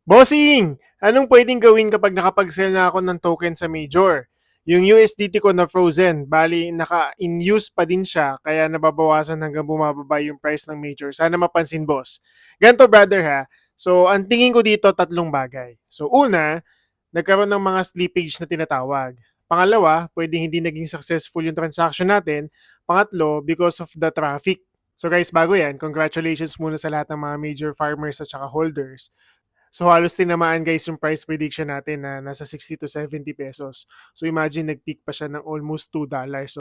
Bossing! Anong pwedeng gawin kapag nakapag-sell na ako ng token sa Major? Yung USDT ko na frozen, bali naka-in-use pa din siya, kaya nababawasan hanggang bumababa yung price ng Major. Sana mapansin, boss. Ganto, brother, ha? So, ang tingin ko dito, tatlong bagay. So, una, nagkaroon ng mga slippage na tinatawag. Pangalawa, pwedeng hindi naging successful yung transaction natin. Pangatlo, because of the traffic. So guys, bago yan, congratulations muna sa lahat ng mga major farmers at saka holders. So halos tinamaan guys yung price prediction natin na nasa 60 to 70 pesos. So imagine nag-peak pa siya ng almost $2. So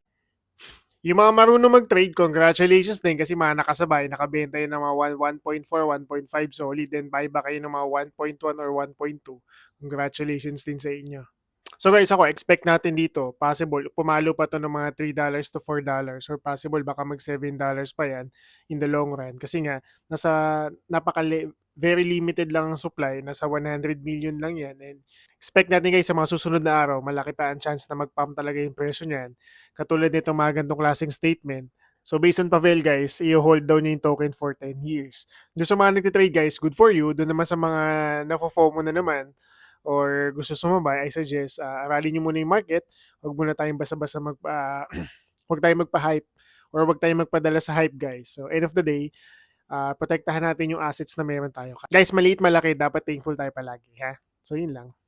yung mga marunong mag-trade, congratulations din kasi mga nakasabay, nakabenta yun ng mga 1.4, 1.5 solid, then buy back kayo ng mga 1.1 or 1.2. Congratulations din sa inyo. So guys, ako expect natin dito, possible pumalo pa to ng mga $3 to $4 or possible baka mag $7 pa yan in the long run kasi nga nasa very limited lang ang supply, nasa 100 million lang yan, and expect natin guys sa mga susunod na araw malaki pa ang chance na mag-pump talaga yung presyo niyan katulad nitong mga ganitong klaseng statement. So based on Pavel guys, i-hold down niyo yung token for 10 years. Doon sa mga nagtitrade guys, good for you. Doon naman sa mga nafo-FOMO na naman, or gusto sumabay, I suggest aralin nyo muna yung market. Huwag muna tayong basta-basta huwag tayong magpa-hype or huwag tayong magpadala sa hype, guys. So, end of the day, protektahan natin yung assets na meron tayo. Guys, maliit, malaki, dapat thankful tayo palagi, ha? So, yun lang.